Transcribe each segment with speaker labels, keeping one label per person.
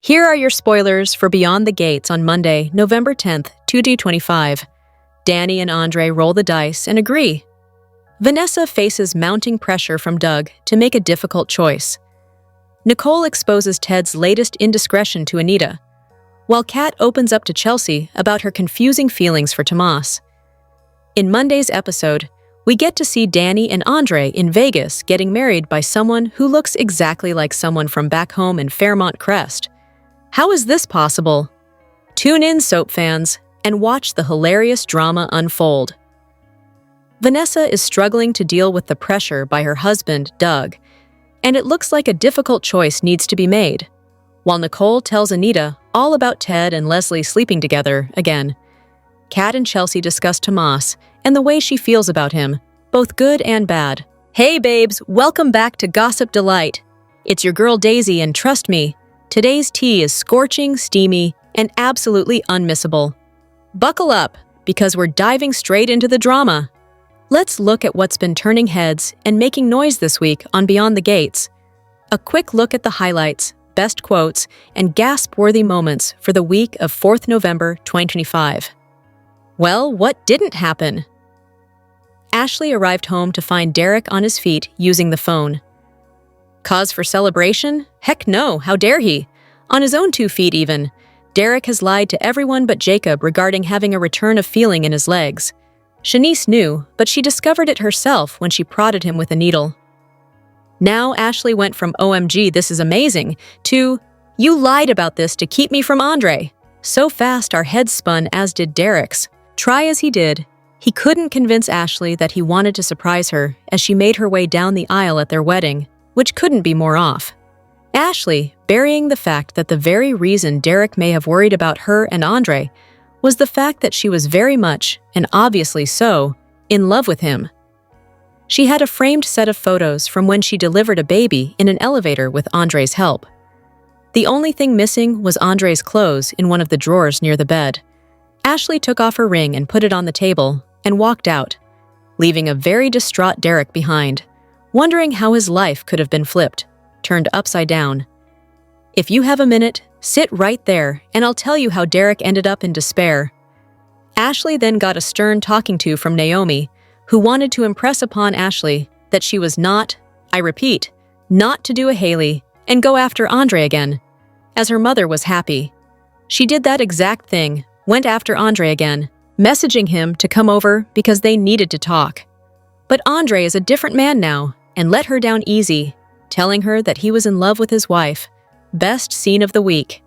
Speaker 1: Here are your spoilers for Beyond the Gates on Monday, November 10th, 2025. Danny and Andre roll the dice and agree. Vanessa faces mounting pressure from Doug to make a difficult choice. Nicole exposes Ted's latest indiscretion to Anita, while Kat opens up to Chelsea about her confusing feelings for Tomas. In Monday's episode, we get to see Danny and Andre in Vegas getting married by someone who looks exactly like someone from back home in Fairmont Crest. How is this possible? Tune in, soap fans, and watch the hilarious drama unfold. Vanessa is struggling to deal with the pressure by her husband, Doug, and it looks like a difficult choice needs to be made. While Nicole tells Anita all about Ted and Leslie sleeping together again, Kat and Chelsea discuss Tomas and the way she feels about him, both good and bad. Hey babes, welcome back to Gossip Delight. It's your girl Daisy, and trust me, today's tea is scorching, steamy, and absolutely unmissable. Buckle up, because we're diving straight into the drama. Let's look at what's been turning heads and making noise this week on Beyond the Gates. A quick look at the highlights, best quotes, and gasp-worthy moments for the week of 4th November 2025. Well, what didn't happen? Ashley arrived home to find Derek on his feet using the phone. Cause for celebration? Heck no, how dare he? On his own 2 feet even, Derek has lied to everyone but Jacob regarding having a return of feeling in his legs. Shanice knew, but she discovered it herself when she prodded him with a needle. Now Ashley went from OMG, this is amazing, to you lied about this to keep me from Andre. So fast our heads spun, as did Derek's. Try as he did, he couldn't convince Ashley that he wanted to surprise her as she made her way down the aisle at their wedding, which couldn't be more off. Ashley, burying the fact that the very reason Derek may have worried about her and Andre was the fact that she was very much, and obviously so, in love with him. She had a framed set of photos from when she delivered a baby in an elevator with Andre's help. The only thing missing was Andre's clothes in one of the drawers near the bed. Ashley took off her ring and put it on the table and walked out, leaving a very distraught Derek behind, wondering how his life could have been flipped, turned upside down. If you have a minute, sit right there and I'll tell you how Derek ended up in despair. Ashley then got a stern talking to from Naomi, who wanted to impress upon Ashley that she was not, I repeat, not to do a Hayley and go after Andre again, as her mother was happy. She did that exact thing, went after Andre again, messaging him to come over because they needed to talk. But Andre is a different man now and let her down easy, telling her that he was in love with his wife. Best scene of the week.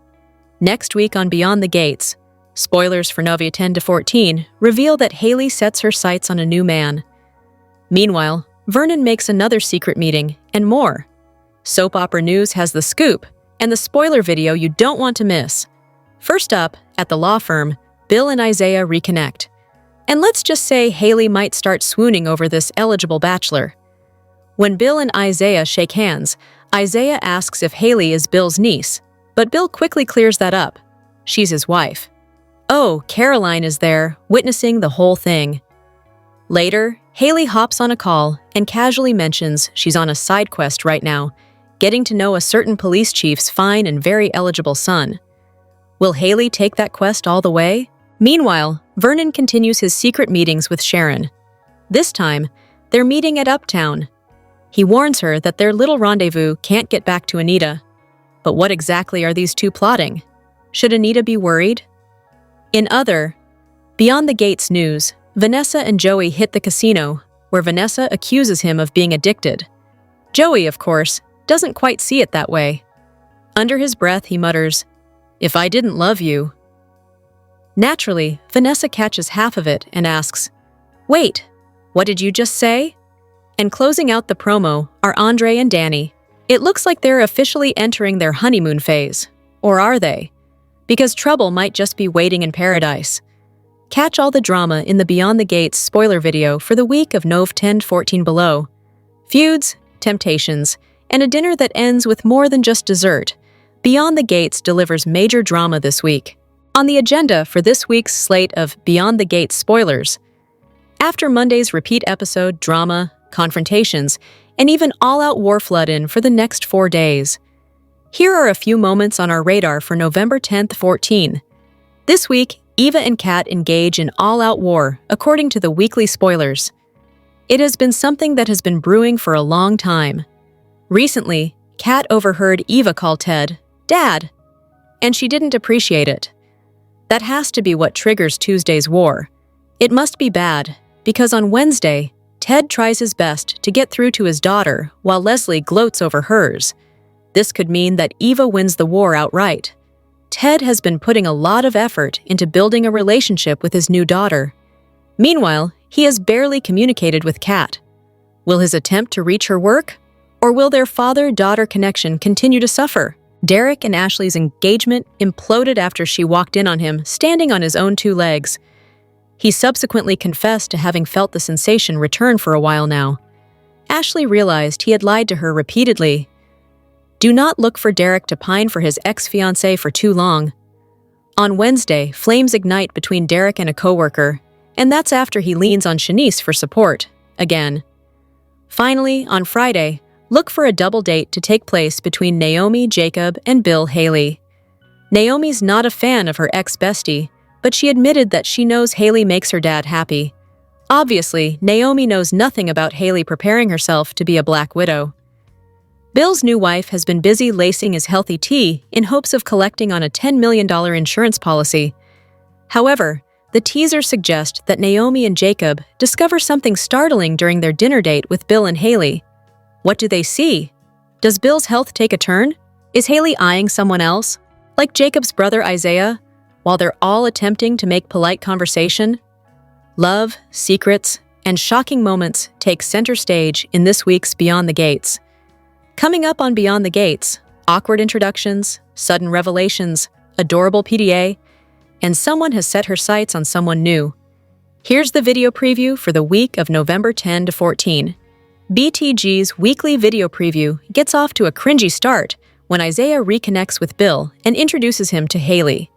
Speaker 1: Next week on Beyond the Gates, spoilers for Novia 10 to 14 reveal that Hayley sets her sights on a new man. Meanwhile, Vernon makes another secret meeting, and more. Soap Opera News has the scoop and the spoiler video you don't want to miss. First up, at the law firm, Bill and Isaiah reconnect. And let's just say Hayley might start swooning over this eligible bachelor. When Bill and Isaiah shake hands, Isaiah asks if Hayley is Bill's niece, but Bill quickly clears that up. She's his wife. Oh, Caroline is there, witnessing the whole thing. Later, Hayley hops on a call and casually mentions she's on a side quest right now, getting to know a certain police chief's fine and very eligible son. Will Hayley take that quest all the way? Meanwhile, Vernon continues his secret meetings with Sharon. This time, they're meeting at Uptown. He warns her that their little rendezvous can't get back to Anita. But what exactly are these two plotting? Should Anita be worried? In other Beyond the Gates news, Vanessa and Joey hit the casino, where Vanessa accuses him of being addicted. Joey, of course, doesn't quite see it that way. Under his breath, he mutters, "If I didn't love you." Naturally, Vanessa catches half of it and asks, "Wait, what did you just say?" And closing out the promo are Andre and Danny. It looks like they're officially entering their honeymoon phase. Or are they? Because trouble might just be waiting in paradise. Catch all the drama in the Beyond the Gates spoiler video for the week of Nov 10-14 below. Feuds, temptations, and a dinner that ends with more than just dessert. Beyond the Gates delivers major drama this week. On the agenda for this week's slate of Beyond the Gates spoilers, after Monday's repeat episode, drama, confrontations, and even all-out war flood in for the next 4 days. Here are a few moments on our radar for November 10th, 14. This week, Eva and Kat engage in all-out war, according to the weekly spoilers. It has been something that has been brewing for a long time. Recently, Kat overheard Eva call Ted, "Dad," and she didn't appreciate it. That has to be what triggers Tuesday's war. It must be bad, because on Wednesday, Ted tries his best to get through to his daughter while Leslie gloats over hers. This could mean that Eva wins the war outright. Ted has been putting a lot of effort into building a relationship with his new daughter. Meanwhile, he has barely communicated with Kat. Will his attempt to reach her work? Or will their father-daughter connection continue to suffer? Derek and Ashley's engagement imploded after she walked in on him standing on his own two legs. He subsequently confessed to having felt the sensation return for a while now. Ashley realized he had lied to her repeatedly. Do not look for Derek to pine for his ex-fiancée for too long. On Wednesday, flames ignite between Derek and a coworker, and that's after he leans on Shanice for support, again. Finally, on Friday, look for a double date to take place between Naomi, Jacob, and Bill Hayley. Naomi's not a fan of her ex-bestie, but she admitted that she knows Hayley makes her dad happy. Obviously, Naomi knows nothing about Hayley preparing herself to be a Black Widow. Bill's new wife has been busy lacing his healthy tea in hopes of collecting on a $10 million insurance policy. However, the teasers suggest that Naomi and Jacob discover something startling during their dinner date with Bill and Hayley. What do they see? Does Bill's health take a turn? Is Hayley eyeing someone else, like Jacob's brother Isaiah, while they're all attempting to make polite conversation? Love, secrets, and shocking moments take center stage in this week's Beyond the Gates. Coming up on Beyond the Gates, awkward introductions, sudden revelations, adorable PDA, and someone has set her sights on someone new. Here's the video preview for the week of November 10 to 14. BTG's weekly video preview gets off to a cringy start when Isaiah reconnects with Bill and introduces him to Hayley.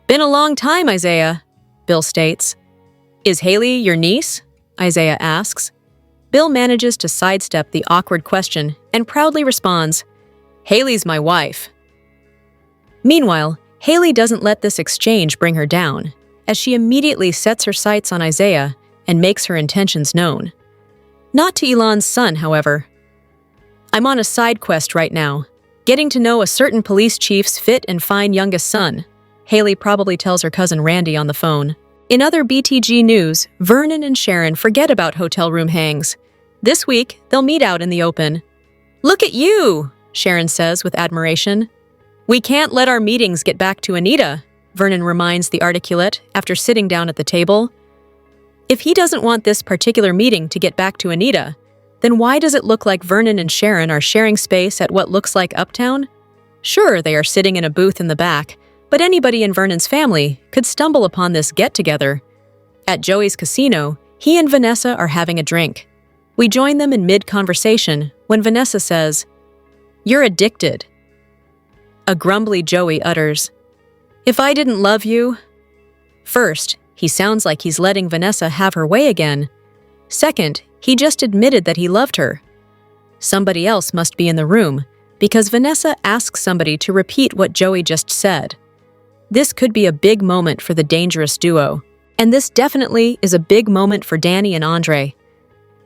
Speaker 1: "Been a long time, Isaiah," Bill states. "Is Hayley your niece?" Isaiah asks. Bill manages to sidestep the awkward question and proudly responds, "Hayley's my wife." Meanwhile, Hayley doesn't let this exchange bring her down, as she immediately sets her sights on Isaiah and makes her intentions known. Not to Elon's son, however. "I'm on a side quest right now, getting to know a certain police chief's fit and fine youngest son," Hayley probably tells her cousin Randy on the phone. In other BTG news, Vernon and Sharon forget about hotel room hangs. This week, they'll meet out in the open. "Look at you," Sharon says with admiration. "We can't let our meetings get back to Anita," Vernon reminds the articulate after sitting down at the table. If he doesn't want this particular meeting to get back to Anita, then why does it look like Vernon and Sharon are sharing space at what looks like Uptown? Sure, they are sitting in a booth in the back, but anybody in Vernon's family could stumble upon this get-together. At Joey's casino, he and Vanessa are having a drink. We join them in mid-conversation when Vanessa says, "You're addicted." A grumbly Joey utters, "If I didn't love you..." First, he sounds like he's letting Vanessa have her way again. Second, he just admitted that he loved her. Somebody else must be in the room, because Vanessa asks somebody to repeat what Joey just said. This could be a big moment for the dangerous duo, and this definitely is a big moment for Danny and Andre.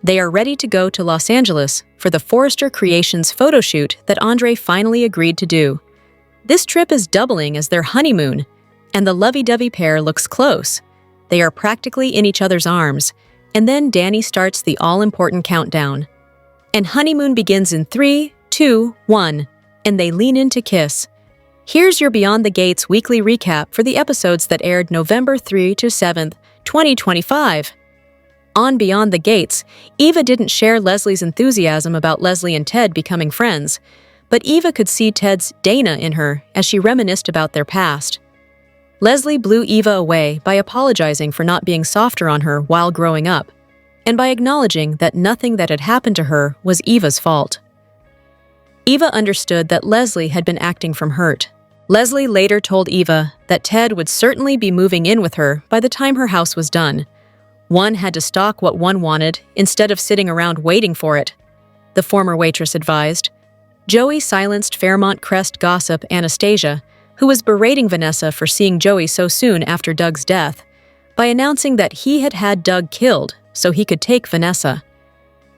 Speaker 1: They are ready to go to Los Angeles for the Forrester Creations photo shoot that Andre finally agreed to do. This trip is doubling as their honeymoon, and the lovey-dovey pair looks close. They are practically in each other's arms, and then Danny starts the all-important countdown. And honeymoon begins in 3, 2, 1, and they lean in to kiss. Here's your Beyond the Gates weekly recap for the episodes that aired November 3 to 7th, 2025. On Beyond the Gates, Eva didn't share Leslie's enthusiasm about Leslie and Ted becoming friends, but Eva could see Ted's Dana in her as she reminisced about their past. Leslie blew Eva away by apologizing for not being softer on her while growing up, and by acknowledging that nothing that had happened to her was Eva's fault. Eva understood that Leslie had been acting from hurt. Leslie later told Eva that Ted would certainly be moving in with her by the time her house was done. One had to stock what one wanted instead of sitting around waiting for it, the former waitress advised. Joey silenced Fairmont Crest gossip Anastasia, who was berating Vanessa for seeing Joey so soon after Doug's death, by announcing that he had had Doug killed so he could take Vanessa.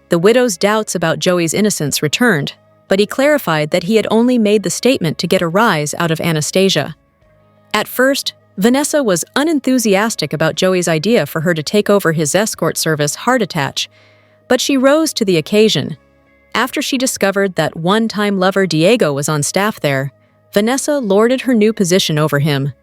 Speaker 1: The widow's doubts about Joey's innocence returned, but he clarified that he had only made the statement to get a rise out of Anastasia. At first, Vanessa was unenthusiastic about Joey's idea for her to take over his escort service Heart Attach, but she rose to the occasion. After she discovered that one-time lover Diego was on staff there, Vanessa lorded her new position over him.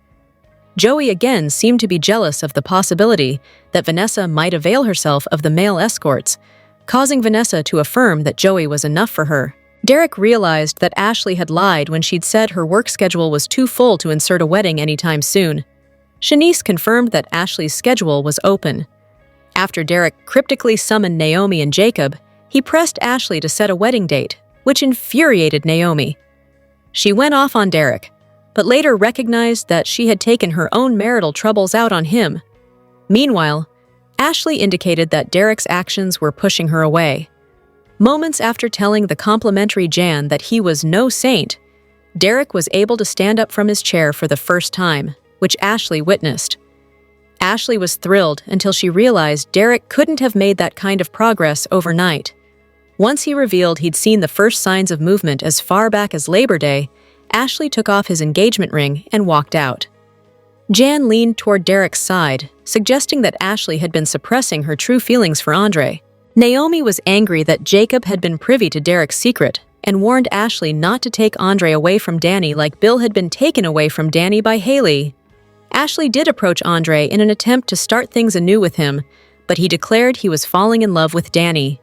Speaker 1: Joey again seemed to be jealous of the possibility that Vanessa might avail herself of the male escorts, causing Vanessa to affirm that Joey was enough for her. Derek realized that Ashley had lied when she'd said her work schedule was too full to insert a wedding anytime soon. Shanice confirmed that Ashley's schedule was open. After Derek cryptically summoned Naomi and Jacob, he pressed Ashley to set a wedding date, which infuriated Naomi. She went off on Derek, but later recognized that she had taken her own marital troubles out on him. Meanwhile, Ashley indicated that Derek's actions were pushing her away. Moments after telling the complimentary Jan that he was no saint, Derek was able to stand up from his chair for the first time, which Ashley witnessed. Ashley was thrilled until she realized Derek couldn't have made that kind of progress overnight. Once he revealed he'd seen the first signs of movement as far back as Labor Day, Ashley took off his engagement ring and walked out. Jan leaned toward Derek's side, suggesting that Ashley had been suppressing her true feelings for Andre. Naomi was angry that Jacob had been privy to Derek's secret and warned Ashley not to take Andre away from Danny like Bill had been taken away from Danny by Hayley. Ashley did approach Andre in an attempt to start things anew with him, but he declared he was falling in love with Danny.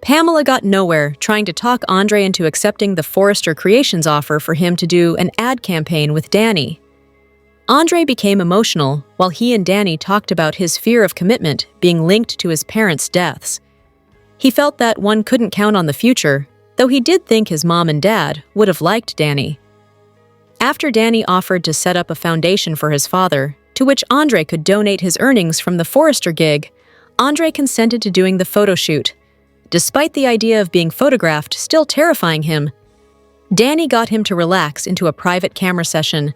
Speaker 1: Pamela got nowhere trying to talk Andre into accepting the Forrester Creations offer for him to do an ad campaign with Danny. Andre became emotional while he and Danny talked about his fear of commitment being linked to his parents' deaths. He felt that one couldn't count on the future, though he did think his mom and dad would have liked Danny. After Danny offered to set up a foundation for his father, to which Andre could donate his earnings from the Forrester gig, Andre consented to doing the photo shoot. Despite the idea of being photographed still terrifying him, Danny got him to relax into a private camera session,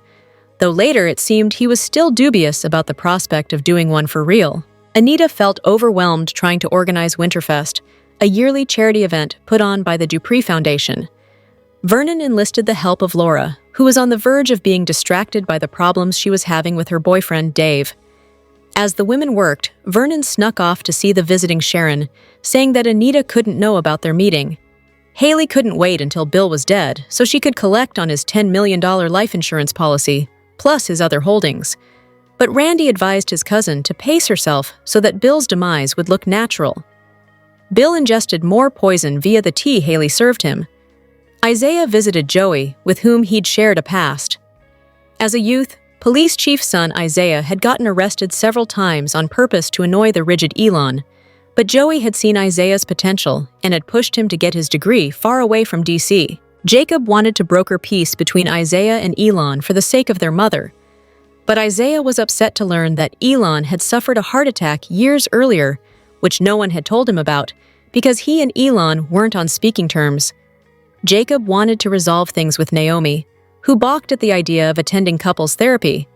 Speaker 1: though later it seemed he was still dubious about the prospect of doing one for real. Anita felt overwhelmed trying to organize Winterfest, a yearly charity event put on by the Dupree Foundation. Vernon enlisted the help of Laura, who was on the verge of being distracted by the problems she was having with her boyfriend, Dave. As the women worked, Vernon snuck off to see the visiting Sharon, saying that Anita couldn't know about their meeting. Hayley couldn't wait until Bill was dead so she could collect on his $10 million life insurance policy, plus his other holdings. But Randy advised his cousin to pace herself so that Bill's demise would look natural. Bill ingested more poison via the tea Hayley served him. Isaiah visited Joey, with whom he'd shared a past. As a youth, police chief's son Isaiah had gotten arrested several times on purpose to annoy the rigid Elon, but Joey had seen Isaiah's potential and had pushed him to get his degree far away from D.C. Jacob wanted to broker peace between Isaiah and Elon for the sake of their mother, but Isaiah was upset to learn that Elon had suffered a heart attack years earlier, which no one had told him about, because he and Elon weren't on speaking terms. Jacob wanted to resolve things with Naomi, who balked at the idea of attending couples therapy.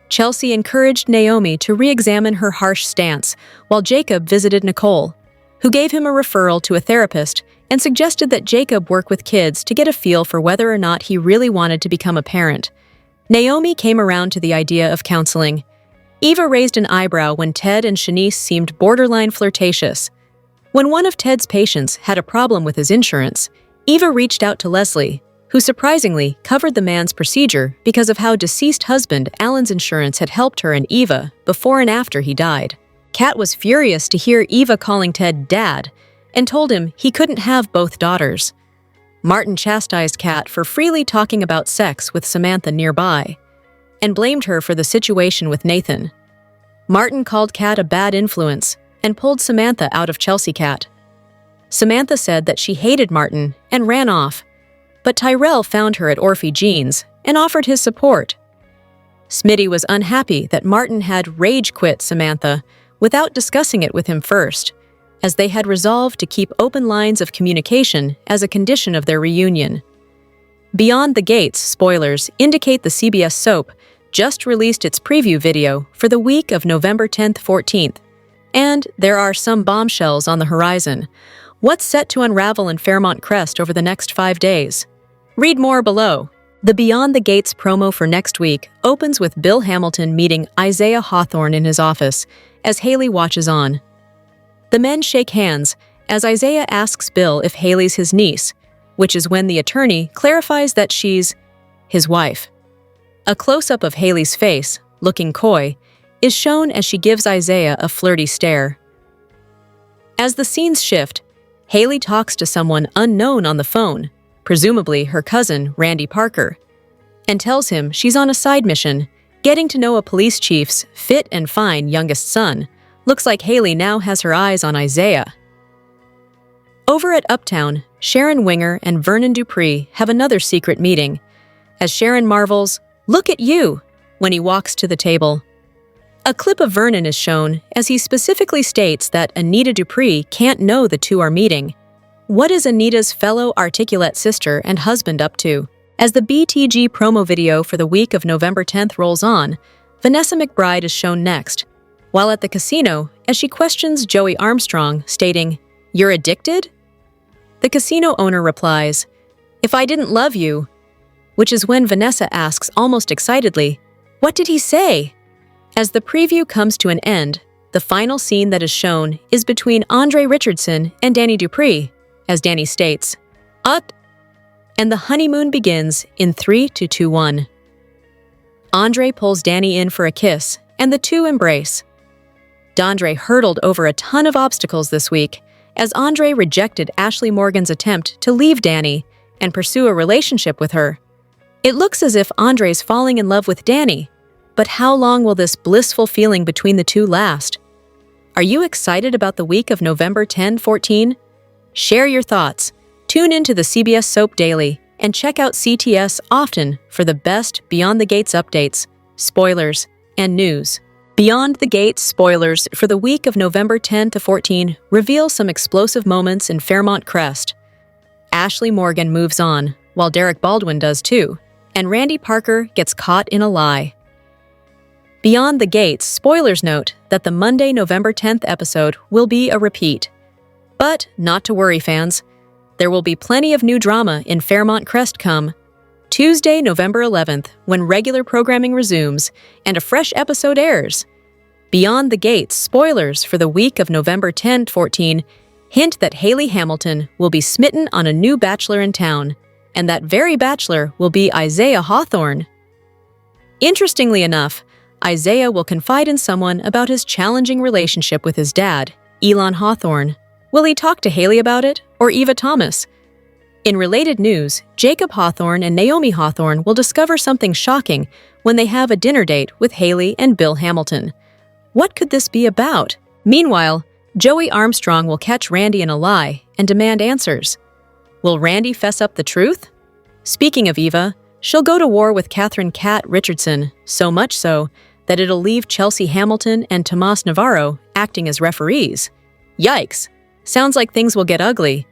Speaker 1: Chelsea encouraged Naomi to re-examine her harsh stance, while Jacob visited Nicole, who gave him a referral to a therapist and suggested that Jacob work with kids to get a feel for whether or not he really wanted to become a parent. Naomi came around to the idea of counseling. Eva raised an eyebrow when Ted and Shanice seemed borderline flirtatious. When one of Ted's patients had a problem with his insurance, Eva reached out to Leslie, who surprisingly covered the man's procedure because of how deceased husband Alan's insurance had helped her and Eva before and after he died. Kat was furious to hear Eva calling Ted Dad and told him he couldn't have both daughters. Martin chastised Kat for freely talking about sex with Samantha nearby and blamed her for the situation with Nathan. Martin called Kat a bad influence and pulled Samantha out of Chelsea Kat. Samantha said that she hated Martin and ran off, but Tyrell found her at Orphe Jeans and offered his support. Smitty was unhappy that Martin had rage quit Samantha without discussing it with him first, as they had resolved to keep open lines of communication as a condition of their reunion. Beyond the Gates spoilers indicate the CBS soap just released its preview video for the week of November 10th, 14th, and there are some bombshells on the horizon. What's set to unravel in Fairmont Crest over the next 5 days? Read more below. The Beyond the Gates promo for next week opens with Bill Hamilton meeting Isaiah Hawthorne in his office as Hayley watches on. The men shake hands as Isaiah asks Bill if Hayley's his niece, which is when the attorney clarifies that she's his wife. A close-up of Hayley's face, looking coy, is shown as she gives Isaiah a flirty stare. As the scenes shift, Hayley talks to someone unknown on the phone, presumably her cousin, Randy Parker, and tells him she's on a side mission, getting to know a police chief's fit and fine youngest son. Looks like Hayley now has her eyes on Isaiah. Over at Uptown, Sharon Winger and Vernon Dupree have another secret meeting, as Sharon marvels, "Look at you," when he walks to the table. A clip of Vernon is shown as he specifically states that Anita Dupree can't know the two are meeting. What is Anita's fellow articulate sister and husband up to? As the BTG promo video for the week of November 10th rolls on, Vanessa McBride is shown next, while at the casino as she questions Joey Armstrong, stating, "You're addicted?" The casino owner replies, "If I didn't love you," which is when Vanessa asks almost excitedly, "What did he say?" As the preview comes to an end, the final scene that is shown is between Andre Richardson and Danny Dupree, as Danny states, and the honeymoon begins in 3, 2, 1. Andre pulls Danny in for a kiss, and the two embrace. Dandre hurdled over a ton of obstacles this week, as Andre rejected Ashley Morgan's attempt to leave Danny and pursue a relationship with her. It looks as if Andre's falling in love with Danny, but how long will this blissful feeling between the two last? Are you excited about the week of November 10, 14? Share your thoughts, tune into the CBS Soap Daily, and check out CTS often for the best Beyond the Gates updates, spoilers, and news. Beyond the Gates spoilers for the week of November 10 to 14 reveal some explosive moments in Fairmont Crest. Ashley Morgan moves on, while Derek Baldwin does too, and Randy Parker gets caught in a lie. Beyond the Gates spoilers note that the Monday, November 10th episode will be a repeat. But not to worry, fans. There will be plenty of new drama in Fairmont Crest come Tuesday, November 11th, when regular programming resumes and a fresh episode airs. Beyond the Gates spoilers for the week of November 10-14 hint that Hayley Hamilton will be smitten on a new bachelor in town, and that very bachelor will be Isaiah Hawthorne. Interestingly enough, Isaiah will confide in someone about his challenging relationship with his dad, Elon Hawthorne. Will he talk to Hayley about it, or Eva Thomas? In related news, Jacob Hawthorne and Naomi Hawthorne will discover something shocking when they have a dinner date with Hayley and Bill Hamilton. What could this be about? Meanwhile, Joey Armstrong will catch Randy in a lie and demand answers. Will Randy fess up the truth? Speaking of Eva, she'll go to war with Catherine "Cat" Richardson, so much so that it'll leave Chelsea Hamilton and Tomas Navarro acting as referees. Yikes! Sounds like things will get ugly.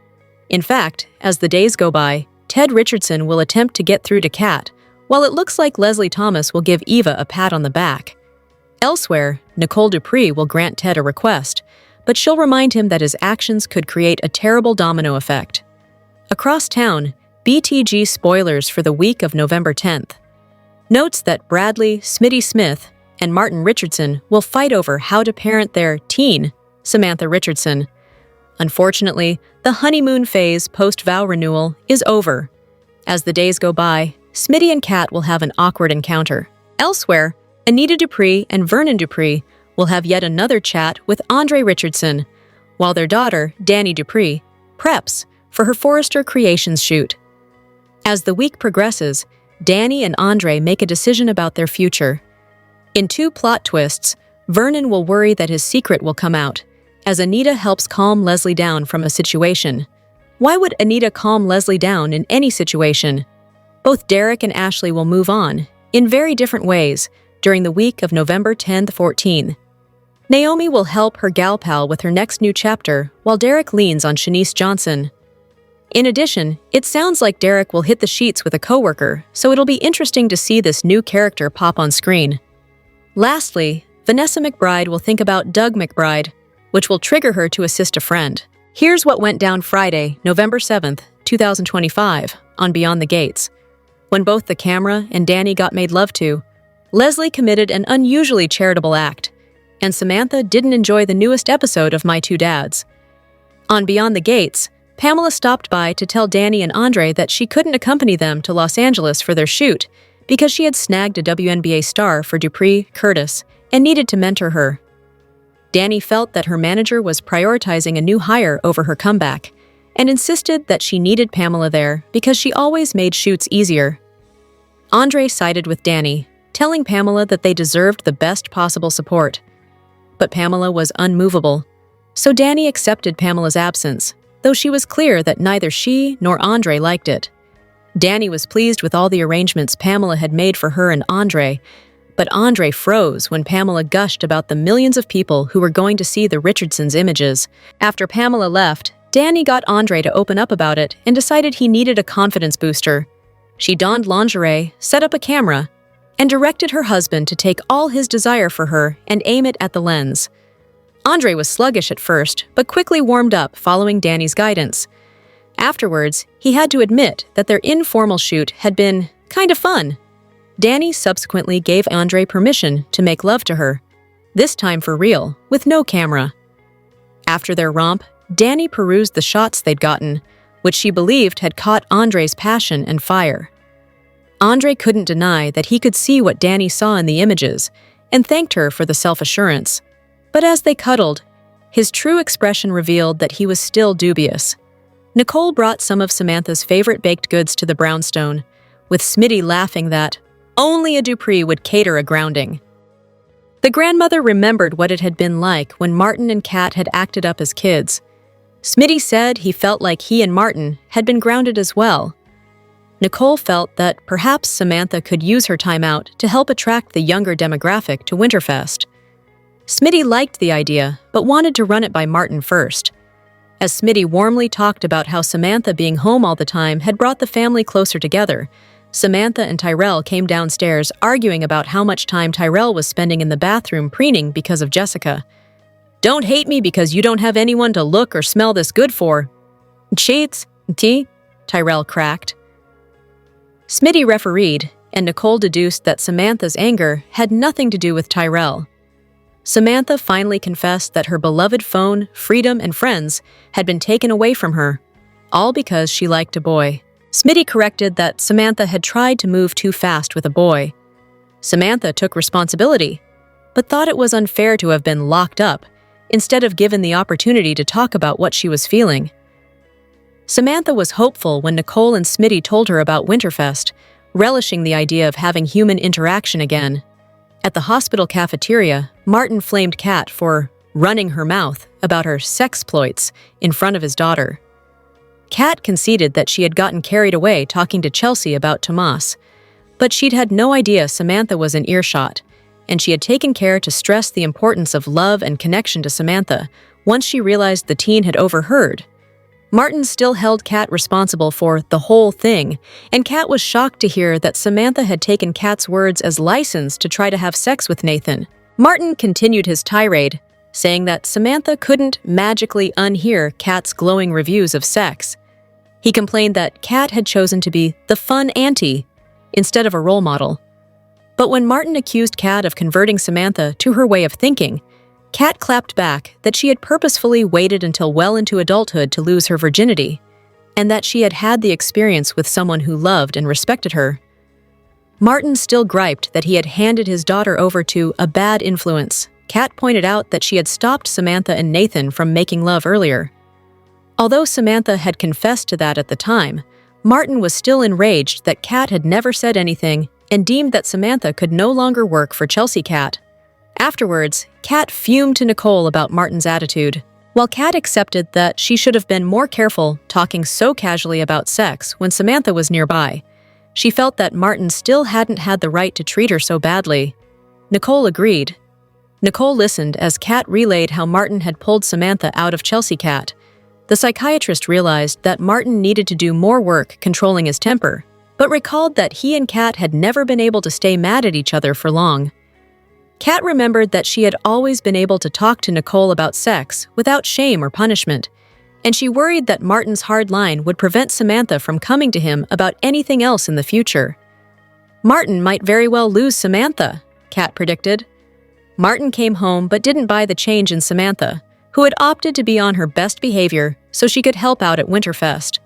Speaker 1: In fact, as the days go by, Ted Richardson will attempt to get through to Cat, while it looks like Leslie Thomas will give Eva a pat on the back. Elsewhere, Nicole Dupree will grant Ted a request, but she'll remind him that his actions could create a terrible domino effect. Across town, BTG spoilers for the week of November 10th. Notes that Bradley, Smitty Smith, and Martin Richardson will fight over how to parent their teen, Samantha Richardson. Unfortunately, the honeymoon phase post-vow renewal is over. As the days go by, Smitty and Kat will have an awkward encounter. Elsewhere, Anita Dupree and Vernon Dupree will have yet another chat with Andre Richardson, while their daughter, Danny Dupree, preps for her Forrester Creations shoot. As the week progresses, Danny and Andre make a decision about their future. In two plot twists, Vernon will worry that his secret will come out, as Anita helps calm Leslie down from a situation. Why would Anita calm Leslie down in any situation? Both Derek and Ashley will move on, in very different ways, during the week of November 10-14. Naomi will help her gal pal with her next new chapter, while Derek leans on Shanice Johnson. In addition, it sounds like Derek will hit the sheets with a coworker, so it'll be interesting to see this new character pop on screen. Lastly, Vanessa McBride will think about Doug McBride, which will trigger her to assist a friend. Here's what went down Friday, November 7th, 2025, on Beyond the Gates. When both the camera and Danny got made love to, Leslie committed an unusually charitable act, and Samantha didn't enjoy the newest episode of My Two Dads. On Beyond the Gates, Pamela stopped by to tell Danny and Andre that she couldn't accompany them to Los Angeles for their shoot because she had snagged a WNBA star for Dupree Curtis and needed to mentor her. Danny felt that her manager was prioritizing a new hire over her comeback and insisted that she needed Pamela there because she always made shoots easier. Andre sided with Danny, telling Pamela that they deserved the best possible support. But Pamela was unmovable, so Danny accepted Pamela's absence, though she was clear that neither she nor Andre liked it. Danny was pleased with all the arrangements Pamela had made for her and Andre, but Andre froze when Pamela gushed about the millions of people who were going to see the Richardsons' images. After Pamela left, Danny got Andre to open up about it and decided he needed a confidence booster. She donned lingerie, set up a camera, and directed her husband to take all his desire for her and aim it at the lens. Andre was sluggish at first, but quickly warmed up following Danny's guidance. Afterwards, he had to admit that their informal shoot had been kind of fun. Danny subsequently gave Andre permission to make love to her, this time for real, with no camera. After their romp, Danny perused the shots they'd gotten, which she believed had caught Andre's passion and fire. Andre couldn't deny that he could see what Danny saw in the images and thanked her for the self-assurance. But as they cuddled, his true expression revealed that he was still dubious. Nicole brought some of Samantha's favorite baked goods to the brownstone, with Smitty laughing that only a Dupree would cater a grounding. The grandmother remembered what it had been like when Martin and Kat had acted up as kids. Smitty said he felt like he and Martin had been grounded as well. Nicole felt that perhaps Samantha could use her time out to help attract the younger demographic to Winterfest. Smitty liked the idea, but wanted to run it by Martin first. As Smitty warmly talked about how Samantha being home all the time had brought the family closer together, Samantha and Tyrell came downstairs arguing about how much time Tyrell was spending in the bathroom preening because of Jessica. "Don't hate me because you don't have anyone to look or smell this good for." "Cheats, tea," Tyrell cracked. Smitty refereed, and Nicole deduced that Samantha's anger had nothing to do with Tyrell. Samantha finally confessed that her beloved phone, freedom, and friends had been taken away from her, all because she liked a boy. Smitty corrected that Samantha had tried to move too fast with a boy. Samantha took responsibility, but thought it was unfair to have been locked up instead of given the opportunity to talk about what she was feeling. Samantha was hopeful when Nicole and Smitty told her about Winterfest, relishing the idea of having human interaction again. At the hospital cafeteria, Martin flamed Kat for running her mouth about her sexploits in front of his daughter. Kat conceded that she had gotten carried away talking to Chelsea about Tomas, but she'd had no idea Samantha was in earshot, and she had taken care to stress the importance of love and connection to Samantha once she realized the teen had overheard. Martin still held Kat responsible for the whole thing, and Kat was shocked to hear that Samantha had taken Kat's words as license to try to have sex with Nathan. Martin continued his tirade, saying that Samantha couldn't magically unhear Kat's glowing reviews of sex. He complained that Kat had chosen to be the fun auntie instead of a role model. But when Martin accused Kat of converting Samantha to her way of thinking, Kat clapped back that she had purposefully waited until well into adulthood to lose her virginity, and that she had had the experience with someone who loved and respected her. Martin still griped that he had handed his daughter over to a bad influence. Kat pointed out that she had stopped Samantha and Nathan from making love earlier. Although Samantha had confessed to that at the time, Martin was still enraged that Kat had never said anything and deemed that Samantha could no longer work for Chelsea Kat. Afterwards, Kat fumed to Nicole about Martin's attitude. While Kat accepted that she should have been more careful talking so casually about sex when Samantha was nearby, she felt that Martin still hadn't had the right to treat her so badly. Nicole agreed. Nicole listened as Kat relayed how Martin had pulled Samantha out of Chelsea Cat. The psychiatrist realized that Martin needed to do more work controlling his temper, but recalled that he and Kat had never been able to stay mad at each other for long. Kat remembered that she had always been able to talk to Nicole about sex without shame or punishment, and she worried that Martin's hard line would prevent Samantha from coming to him about anything else in the future. Martin might very well lose Samantha, Kat predicted. Martin came home but didn't buy the change in Samantha, who had opted to be on her best behavior so she could help out at Winterfest.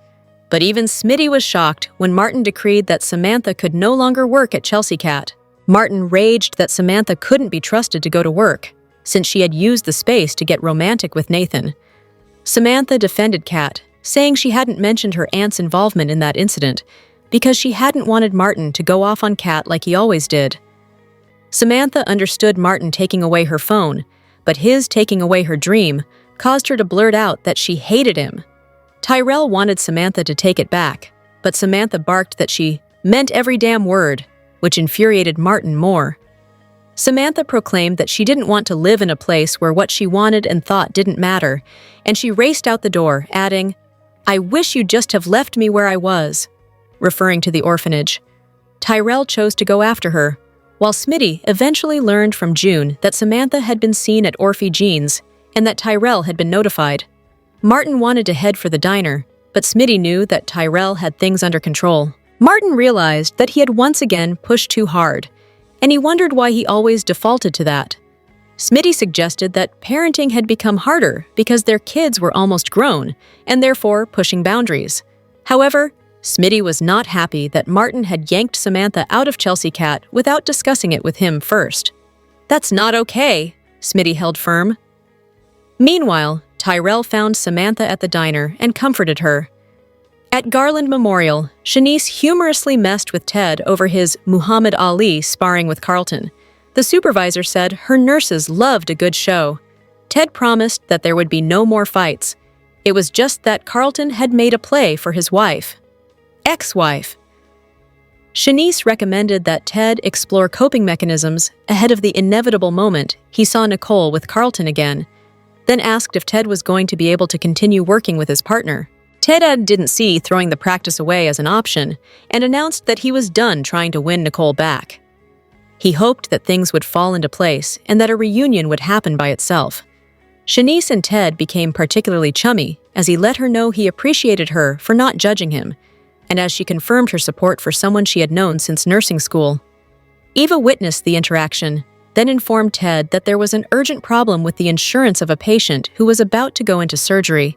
Speaker 1: But even Smitty was shocked when Martin decreed that Samantha could no longer work at Chelsea Cat. Martin raged that Samantha couldn't be trusted to go to work, since she had used the space to get romantic with Nathan. Samantha defended Kat, saying she hadn't mentioned her aunt's involvement in that incident because she hadn't wanted Martin to go off on Kat like he always did. Samantha understood Martin taking away her phone, but his taking away her dream caused her to blurt out that she hated him. Tyrell wanted Samantha to take it back, but Samantha barked that she meant every damn word, which infuriated Martin more. Samantha proclaimed that she didn't want to live in a place where what she wanted and thought didn't matter, and she raced out the door, adding, "I wish you'd just have left me where I was," referring to the orphanage. Tyrell chose to go after her, while Smitty eventually learned from June that Samantha had been seen at Orphe Jean's and that Tyrell had been notified. Martin wanted to head for the diner, but Smitty knew that Tyrell had things under control. Martin realized that he had once again pushed too hard, and he wondered why he always defaulted to that. Smitty suggested that parenting had become harder because their kids were almost grown, and therefore pushing boundaries. However, Smitty was not happy that Martin had yanked Samantha out of Chelsea Cat without discussing it with him first. "That's not okay," Smitty held firm. Meanwhile, Tyrell found Samantha at the diner and comforted her. At Garland Memorial, Shanice humorously messed with Ted over his Muhammad Ali sparring with Carlton. The supervisor said her nurses loved a good show. Ted promised that there would be no more fights. It was just that Carlton had made a play for his wife. Ex-wife. Shanice recommended that Ted explore coping mechanisms ahead of the inevitable moment he saw Nicole with Carlton again, then asked if Ted was going to be able to continue working with his partner. Ted didn't see throwing the practice away as an option and announced that he was done trying to win Nicole back. He hoped that things would fall into place and that a reunion would happen by itself. Shanice and Ted became particularly chummy as he let her know he appreciated her for not judging him, and as she confirmed her support for someone she had known since nursing school. Eva witnessed the interaction, then informed Ted that there was an urgent problem with the insurance of a patient who was about to go into surgery.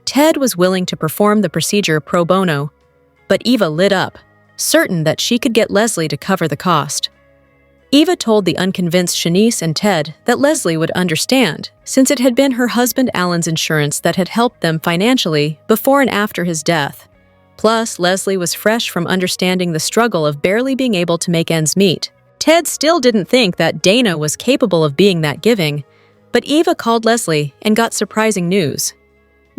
Speaker 1: Ted was willing to perform the procedure pro bono, but Eva lit up, certain that she could get Leslie to cover the cost. Eva told the unconvinced Shanice and Ted that Leslie would understand, since it had been her husband Alan's insurance that had helped them financially before and after his death. Plus, Leslie was fresh from understanding the struggle of barely being able to make ends meet. Ted still didn't think that Dana was capable of being that giving, but Eva called Leslie and got surprising news.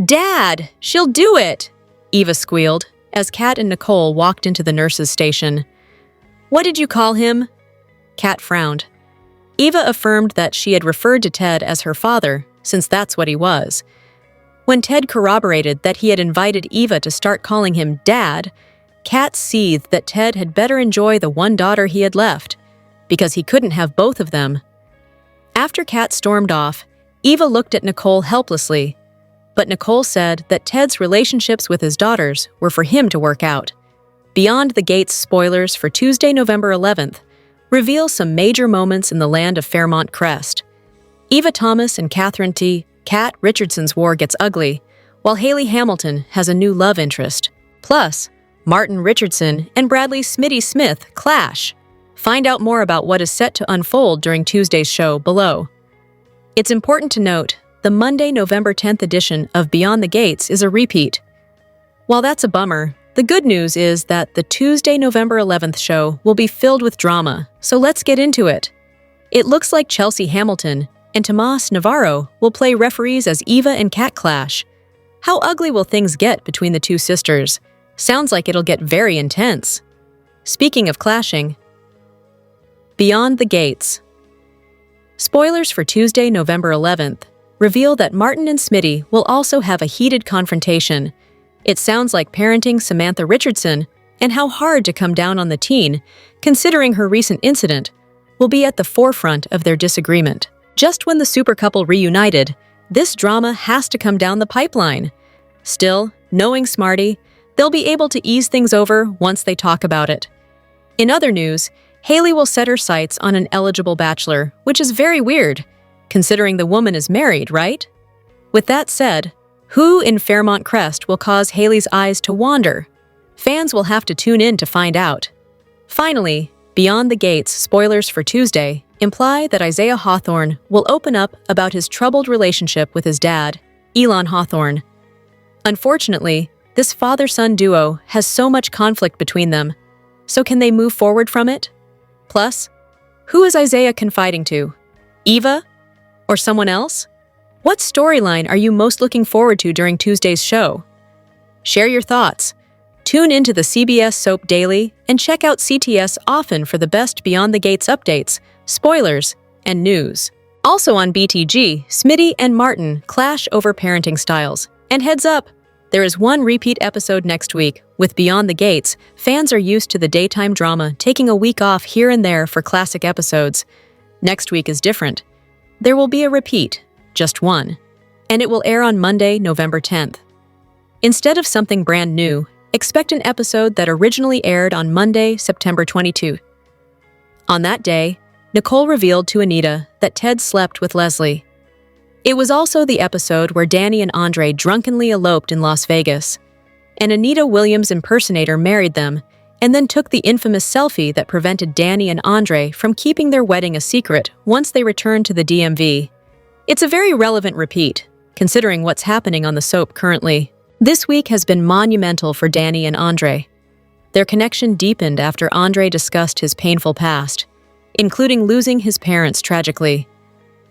Speaker 1: "Dad, she'll do it!" Eva squealed as Kat and Nicole walked into the nurse's station. "What did you call him?" Kat frowned. Eva affirmed that she had referred to Ted as her father, since that's what he was. When Ted corroborated that he had invited Eva to start calling him Dad, Kat seethed that Ted had better enjoy the one daughter he had left, because he couldn't have both of them. After Kat stormed off, Eva looked at Nicole helplessly, but Nicole said that Ted's relationships with his daughters were for him to work out. Beyond the Gates spoilers for Tuesday, November 11th, reveal some major moments in the land of Fairmont Crest. Eva Thomas and Catherine T. Kat Richardson's war gets ugly, while Hayley Hamilton has a new love interest. Plus, Martin Richardson and Bradley Smitty Smith clash. Find out more about what is set to unfold during Tuesday's show below. It's important to note, the Monday, November 10th edition of Beyond the Gates is a repeat. While that's a bummer, the good news is that the Tuesday, November 11th show will be filled with drama, so let's get into it. It looks like Chelsea Hamilton and Tomas Navarro will play referees as Eva and Kat clash. How ugly will things get between the two sisters? Sounds like it'll get very intense. Speaking of clashing, Beyond the Gates. Spoilers for Tuesday, November 11th, reveal that Martin and Smitty will also have a heated confrontation. It sounds like parenting Samantha Richardson and how hard to come down on the teen, considering her recent incident, will be at the forefront of their disagreement. Just when the super couple reunited, this drama has to come down the pipeline. Still, knowing Smarty, they'll be able to ease things over once they talk about it. In other news, Hayley will set her sights on an eligible bachelor, which is very weird, considering the woman is married, right? With that said, who in Fairmont Crest will cause Hayley's eyes to wander? Fans will have to tune in to find out. Finally, Beyond the Gates spoilers for Tuesday imply that Isaiah Hawthorne will open up about his troubled relationship with his dad, Elon Hawthorne. Unfortunately, this father-son duo has so much conflict between them, so can they move forward from it? Plus, who is Isaiah confiding to? Eva? Or someone else? What storyline are you most looking forward to during Tuesday's show? Share your thoughts. Tune into the CBS Soap Daily and check out CTS often for the best Beyond the Gates updates, spoilers, and news. Also on BTG, Smitty and Martin clash over parenting styles. And heads up, there is one repeat episode next week. With Beyond the Gates, fans are used to the daytime drama taking a week off here and there for classic episodes. Next week is different. There will be a repeat, just one, and it will air on Monday, November 10th. Instead of something brand new, expect an episode that originally aired on Monday, September 22. On that day, Nicole revealed to Anita that Ted slept with Leslie. It was also the episode where Danny and Andre drunkenly eloped in Las Vegas. An Anita Williams impersonator married them and then took the infamous selfie that prevented Danny and Andre from keeping their wedding a secret once they returned to the DMV. It's a very relevant repeat, considering what's happening on the soap currently. This week has been monumental for Danny and Andre. Their connection deepened after Andre discussed his painful past, including losing his parents tragically.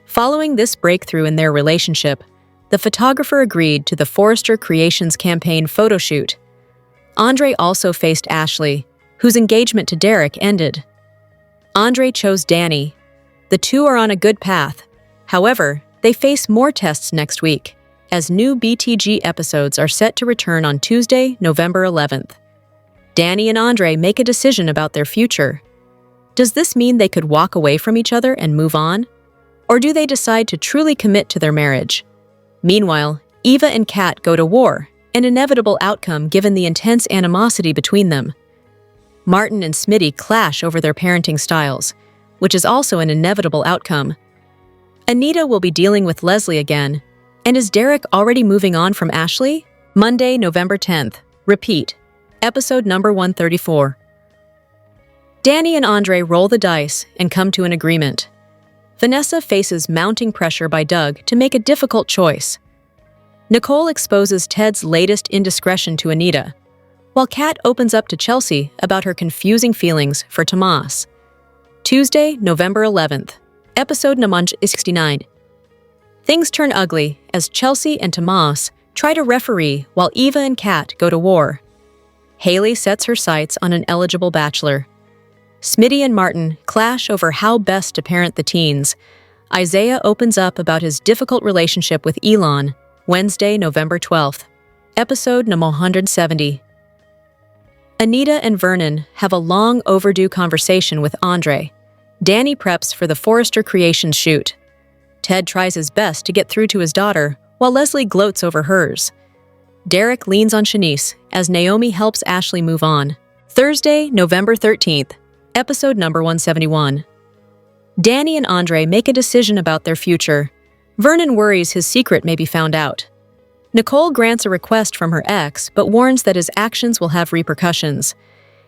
Speaker 1: Following this breakthrough in their relationship, the photographer agreed to the Forrester Creations campaign photo shoot. Andre also faced Ashley, whose engagement to Derek ended. Andre chose Danny. The two are on a good path. However, they face more tests next week, as new BTG episodes are set to return on Tuesday, November 11th. Danny and Andre make a decision about their future. Does this mean they could walk away from each other and move on? Or do they decide to truly commit to their marriage? Meanwhile, Eva and Kat go to war, an inevitable outcome given the intense animosity between them. Martin and Smitty clash over their parenting styles, which is also an inevitable outcome. Anita will be dealing with Leslie again. And is Derek already moving on from Ashley? Monday, November 10th. Repeat. Episode number 134. Danny and Andre roll the dice and come to an agreement. Vanessa faces mounting pressure by Doug to make a difficult choice. Nicole exposes Ted's latest indiscretion to Anita, while Kat opens up to Chelsea about her confusing feelings for Tomas. Tuesday, November 11th. Episode number 69. Things turn ugly as Chelsea and Tomas try to referee while Eva and Kat go to war. Hayley sets her sights on an eligible bachelor. Smitty and Martin clash over how best to parent the teens. Isaiah opens up about his difficult relationship with Elon. Wednesday, November 12th. Episode number 170. Anita and Vernon have a long overdue conversation with Andre. Danny preps for the Forrester Creations shoot. Ted tries his best to get through to his daughter, while Leslie gloats over hers. Derek leans on Shanice as Naomi helps Ashley move on. Thursday, November 13th. Episode number 171. Danny and Andre make a decision about their future. Vernon worries his secret may be found out. Nicole grants a request from her ex, but warns that his actions will have repercussions.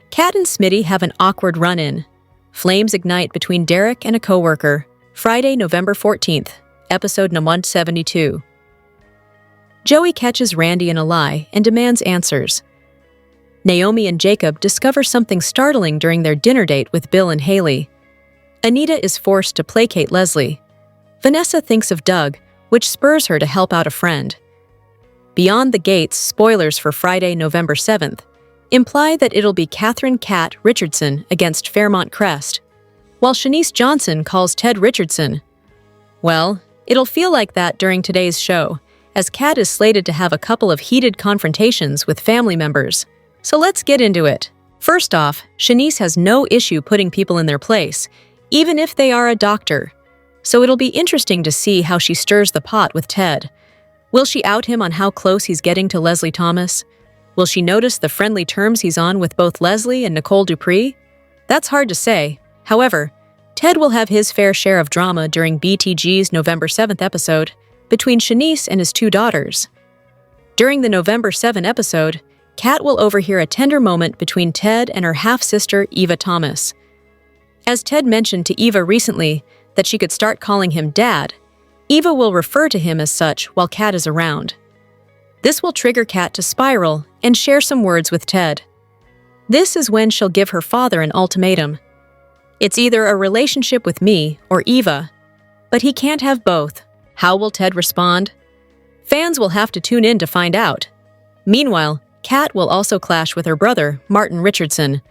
Speaker 1: Kat and Smitty have an awkward run-in. Flames ignite between Derek and a coworker. Friday, November 14th. Episode number 172. Joey catches Randy in a lie and demands answers. Naomi and Jacob discover something startling during their dinner date with Bill and Hayley. Anita is forced to placate Leslie. Vanessa thinks of Doug, which spurs her to help out a friend. Beyond the Gates spoilers for Friday, November 7th, imply that it'll be Catherine "Cat" Richardson against Fairmont Crest, while Shanice Johnson calls Ted Richardson. Well, it'll feel like that during today's show, as Kat is slated to have a couple of heated confrontations with family members. So let's get into it. First off, Shanice has no issue putting people in their place, even if they are a doctor. So it'll be interesting to see how she stirs the pot with Ted. Will she out him on how close he's getting to Leslie Thomas? Will she notice the friendly terms he's on with both Leslie and Nicole Dupree? That's hard to say. However, Ted will have his fair share of drama during BTG's November 7th episode between Shanice and his two daughters. During the November 7 episode, Kat will overhear a tender moment between Ted and her half-sister Eva Thomas. As Ted mentioned to Eva recently that she could start calling him Dad, Eva will refer to him as such while Kat is around. This will trigger Kat to spiral and share some words with Ted. This is when she'll give her father an ultimatum. It's either a relationship with me or Eva, but he can't have both. How will Ted respond? Fans will have to tune in to find out. Meanwhile, Kat will also clash with her brother, Martin Richardson.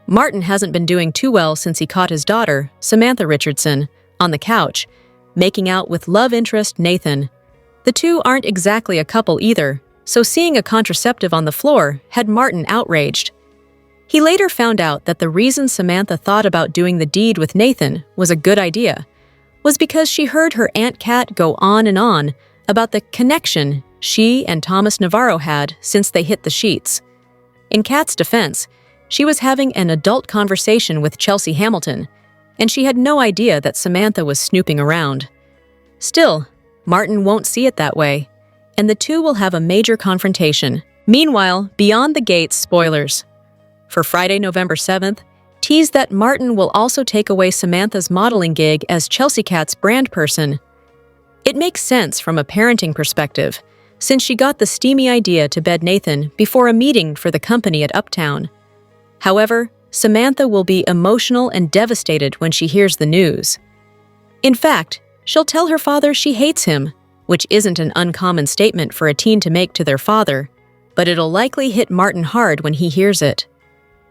Speaker 1: Martin hasn't been doing too well since he caught his daughter, Samantha Richardson, on the couch, making out with love interest Nathan. The two aren't exactly a couple either, so seeing a contraceptive on the floor had Martin outraged. He later found out that the reason Samantha thought about doing the deed with Nathan was a good idea was because she heard her Aunt Kat go on and on about the connection she and Thomas Navarro had since they hit the sheets. In Kat's defense, she was having an adult conversation with Chelsea Hamilton, and she had no idea that Samantha was snooping around. Still, Martin won't see it that way, and the two will have a major confrontation. Meanwhile, Beyond the Gates spoilers. For Friday, November 7th, teased that Martin will also take away Samantha's modeling gig as Chelsea Kat's brand person. It makes sense from a parenting perspective, since she got the steamy idea to bed Nathan before a meeting for the company at Uptown. However, Samantha will be emotional and devastated when she hears the news. In fact, she'll tell her father she hates him, which isn't an uncommon statement for a teen to make to their father, but it'll likely hit Martin hard when he hears it.